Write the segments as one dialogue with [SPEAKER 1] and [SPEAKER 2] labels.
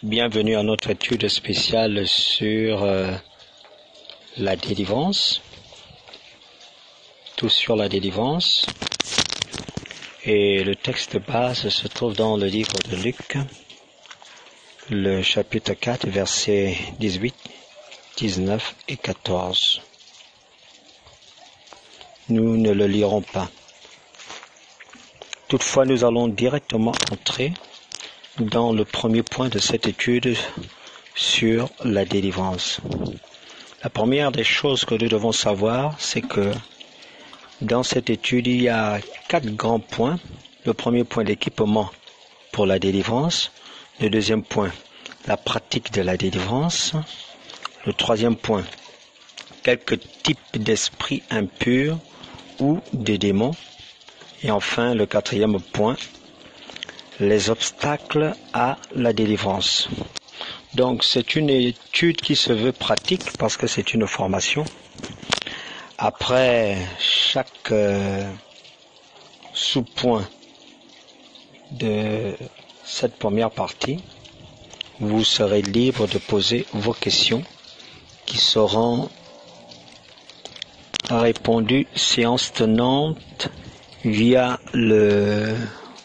[SPEAKER 1] Bienvenue à notre étude spéciale sur la délivrance. Tout sur la délivrance. Et le texte de base se trouve dans le livre de Luc, le chapitre 4, versets 18, 19 et 14. Nous ne le lirons pas. Toutefois, nous allons directement entrer dans le premier point de cette étude sur la délivrance. La première des choses que nous devons savoir, c'est que dans cette étude, il y a 4 grands points. Le premier point, l'équipement pour la délivrance. Le deuxième point, la pratique de la délivrance. Le troisième point, quelques types d'esprits impurs ou de démons. Et enfin, le quatrième point, les obstacles à la délivrance. Donc, c'est une étude qui se veut pratique parce que c'est une formation. Après chaque sous-point de cette première partie, vous serez libre de poser vos questions qui seront répondues séance tenante via le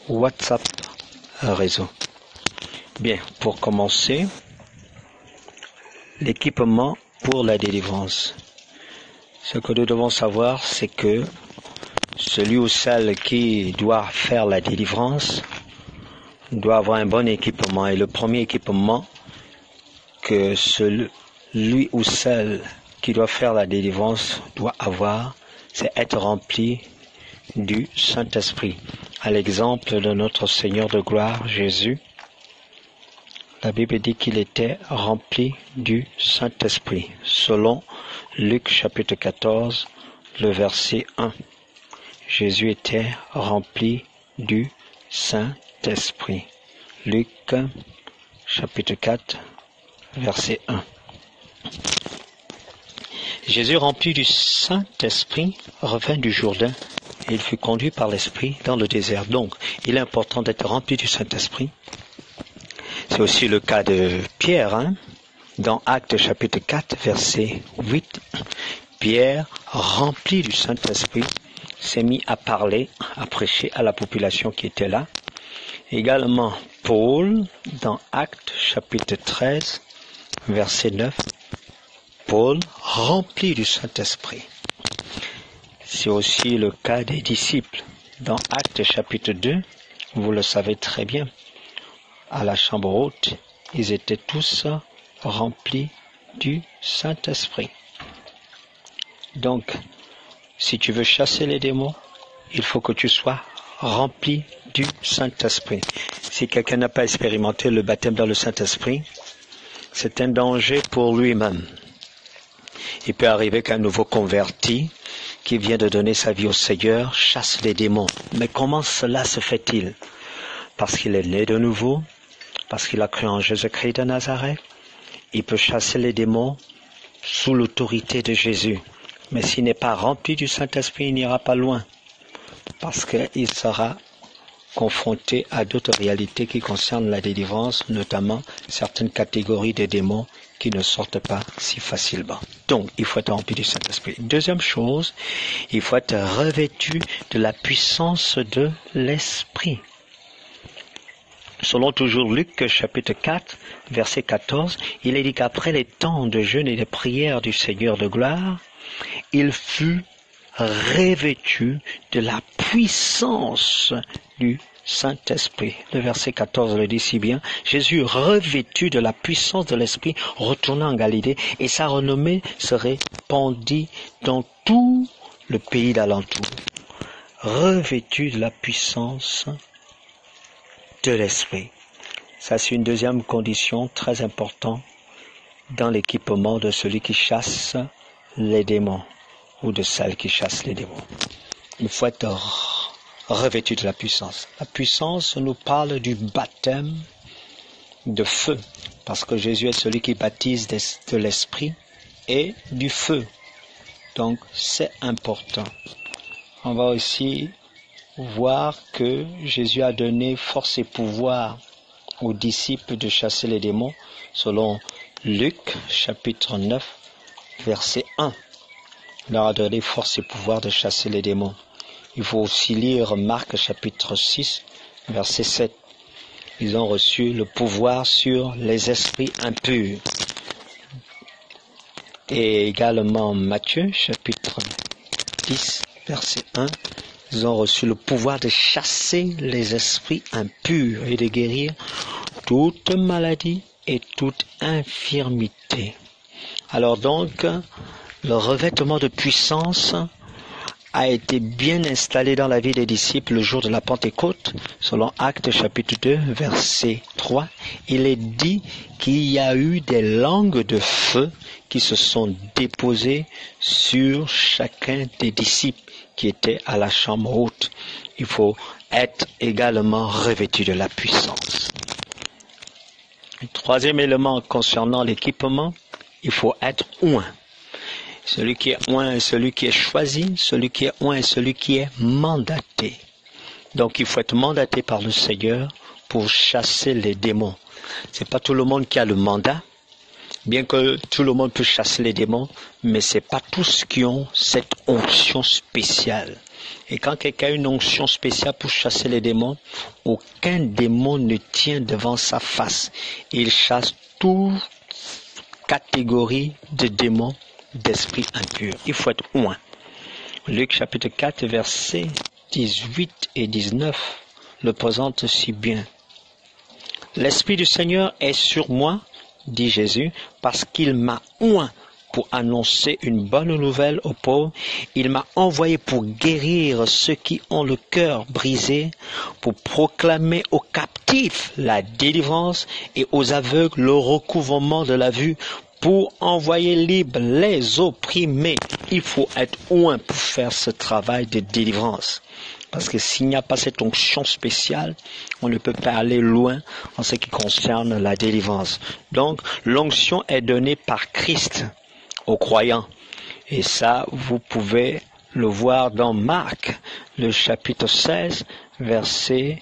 [SPEAKER 1] WhatsApp réseau. Bien, pour commencer, l'équipement pour la délivrance. Ce que nous devons savoir, c'est que celui ou celle qui doit faire la délivrance doit avoir un bon équipement. Et le premier équipement que celui ou celle qui doit faire la délivrance doit avoir, c'est être rempli du Saint-Esprit. À l'exemple de notre Seigneur de gloire, Jésus, la Bible dit qu'il était rempli du Saint-Esprit, selon Luc chapitre 14, le verset 1. Jésus était rempli du Saint-Esprit. Luc chapitre 4, verset 1. Jésus, rempli du Saint-Esprit, revint du Jourdain et il fut conduit par l'Esprit dans le désert. Donc, il est important d'être rempli du Saint-Esprit. C'est aussi le cas de Pierre, dans Actes chapitre 4, verset 8. Pierre, rempli du Saint-Esprit, s'est mis à parler, à prêcher à la population qui était là. Également, Paul, dans Actes chapitre 13, verset 9. Paul, rempli du Saint-Esprit. C'est aussi le cas des disciples. Dans Actes chapitre 2, vous le savez très bien, à la chambre haute, ils étaient tous remplis du Saint-Esprit. Donc, si tu veux chasser les démons, il faut que tu sois rempli du Saint-Esprit. Si quelqu'un n'a pas expérimenté le baptême dans le Saint-Esprit, c'est un danger pour lui-même. Il peut arriver qu'un nouveau converti qui vient de donner sa vie au Seigneur chasse les démons. Mais comment cela se fait-il? Parce qu'il est né de nouveau, parce qu'il a cru en Jésus-Christ de Nazareth. Il peut chasser les démons sous l'autorité de Jésus. Mais s'il n'est pas rempli du Saint-Esprit, il n'ira pas loin. Parce qu'il sera confronté à d'autres réalités qui concernent la délivrance, notamment certaines catégories de démons qui ne sortent pas si facilement. Donc, il faut être rempli du Saint-Esprit. Deuxième chose, il faut être revêtu de la puissance de l'Esprit. Selon toujours Luc chapitre 4, verset 14, il est dit qu'après les temps de jeûne et de prière du Seigneur de gloire, il fut revêtu de la puissance du Saint-Esprit. Le verset 14 le dit si bien. Jésus, revêtu de la puissance de l'Esprit, retourna en Galilée et sa renommée se répandit dans tout le pays d'alentour. Revêtu de la puissance de l'Esprit. Ça, c'est une deuxième condition très importante dans l'équipement de celui qui chasse les démons ou de celle qui chasse les démons. Il faut être revêtu de la puissance. La puissance nous parle du baptême de feu, parce que Jésus est celui qui baptise de l'Esprit et du feu. Donc, c'est important. On va aussi voir que Jésus a donné force et pouvoir aux disciples de chasser les démons selon Luc chapitre 9 verset 1. Il leur a donné force et pouvoir de chasser les démons. Il faut aussi lire Marc chapitre 6 verset 7. Ils ont reçu le pouvoir sur les esprits impurs. Et également Matthieu chapitre 10 verset 1. Ils ont reçu le pouvoir de chasser les esprits impurs et de guérir toute maladie et toute infirmité. Alors donc, le revêtement de puissance a été bien installé dans la vie des disciples le jour de la Pentecôte. Selon Actes chapitre 2, verset 3, il est dit qu'il y a eu des langues de feu qui se sont déposées sur chacun des disciples qui étaient à la chambre haute. Il faut être également revêtu de la puissance. Le troisième élément concernant l'équipement, il faut être oint. Celui qui est oint est celui qui est choisi, celui qui est oint est celui qui est mandaté. Donc il faut être mandaté par le Seigneur pour chasser les démons. C'est pas tout le monde qui a le mandat, bien que tout le monde peut chasser les démons, mais c'est pas tous qui ont cette onction spéciale. Et quand quelqu'un a une onction spéciale pour chasser les démons, aucun démon ne tient devant sa face. Il chasse toute catégorie de démons d'esprit impur. Il faut être oint. Luc chapitre 4 versets 18 et 19 le présente si bien. L'Esprit du Seigneur est sur moi, dit Jésus, parce qu'il m'a oint pour annoncer une bonne nouvelle aux pauvres. Il m'a envoyé pour guérir ceux qui ont le cœur brisé, pour proclamer aux captifs la délivrance et aux aveugles le recouvrement de la vue, pour envoyer libres les opprimés. Il faut être oint pour faire ce travail de délivrance. Parce que s'il n'y a pas cette onction spéciale, on ne peut pas aller loin en ce qui concerne la délivrance. Donc, l'onction est donnée par Christ aux croyants. Et ça, vous pouvez le voir dans Marc, le chapitre 16, versets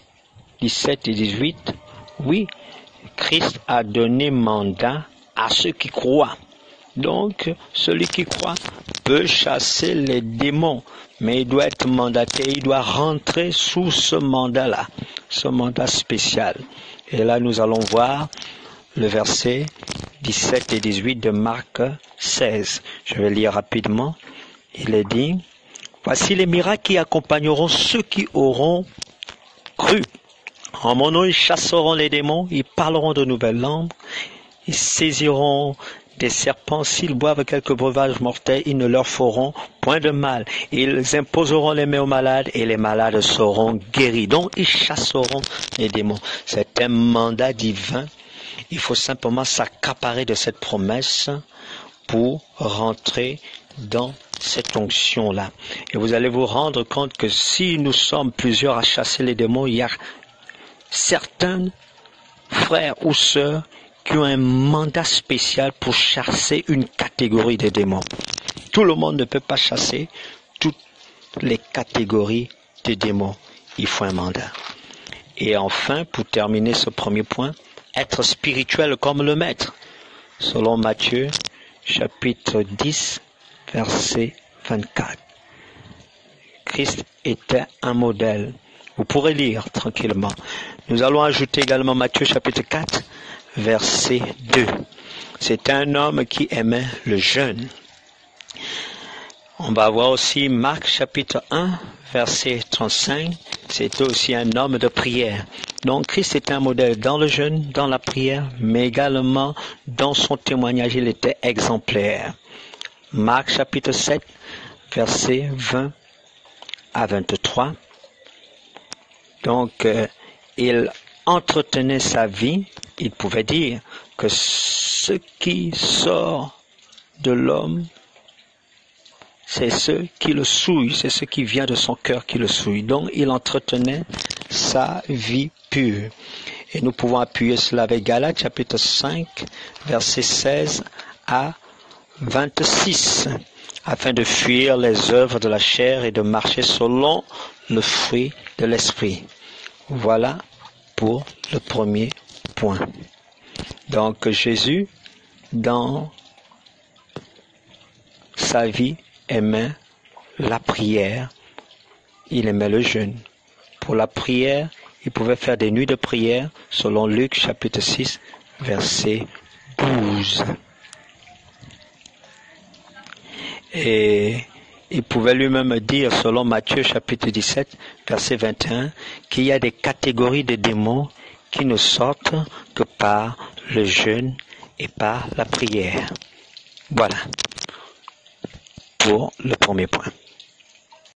[SPEAKER 1] 17 et 18. Oui, Christ a donné mandat à ceux qui croient. Donc, celui qui croit peut chasser les démons, mais il doit être mandaté, il doit rentrer sous ce mandat-là, ce mandat spécial. Et là, nous allons voir le verset 17 et 18 de Marc 16. Je vais lire rapidement. Il est dit, « Voici les miracles qui accompagneront ceux qui auront cru. En mon nom, ils chasseront les démons, ils parleront de nouvelles langues, ils saisiront des serpents, s'ils boivent quelques breuvages mortels, ils ne leur feront point de mal. Ils imposeront les mains aux malades et les malades seront guéris. » Donc, ils chasseront les démons. C'est un mandat divin. Il faut simplement s'accaparer de cette promesse pour rentrer dans cette onction-là. Et vous allez vous rendre compte que si nous sommes plusieurs à chasser les démons, il y a certains frères ou sœurs qui ont un mandat spécial pour chasser une catégorie de démons. Tout le monde ne peut pas chasser toutes les catégories de démons. Il faut un mandat. Et enfin, pour terminer ce premier point, être spirituel comme le Maître. Selon Matthieu, chapitre 10, verset 24. Christ était un modèle. Vous pourrez lire tranquillement. Nous allons ajouter également Matthieu, chapitre 4, verset 2. C'est un homme qui aimait le jeûne. On va voir aussi Marc, chapitre 1, verset 35. C'était aussi un homme de prière. Donc Christ était un modèle dans le jeûne, dans la prière, mais également dans son témoignage, il était exemplaire. Marc chapitre 7, versets 20 à 23. Donc, il entretenait sa vie. Il pouvait dire que ce qui sort de l'homme, c'est ce qui le souille, c'est ce qui vient de son cœur qui le souille. Donc, il entretenait sa vie pure. Et nous pouvons appuyer cela avec Galates, chapitre 5, versets 16 à 26, afin de fuir les œuvres de la chair et de marcher selon le fruit de l'esprit. Voilà pour le premier point. Donc Jésus, dans sa vie, aimait la prière, il aimait le jeûne. Pour la prière, il pouvait faire des nuits de prière, selon Luc chapitre 6, verset 12. Et il pouvait lui-même dire, selon Matthieu chapitre 17, verset 21, qu'il y a des catégories de démons qui ne sortent que par le jeûne et par la prière. Voilà pour le premier point.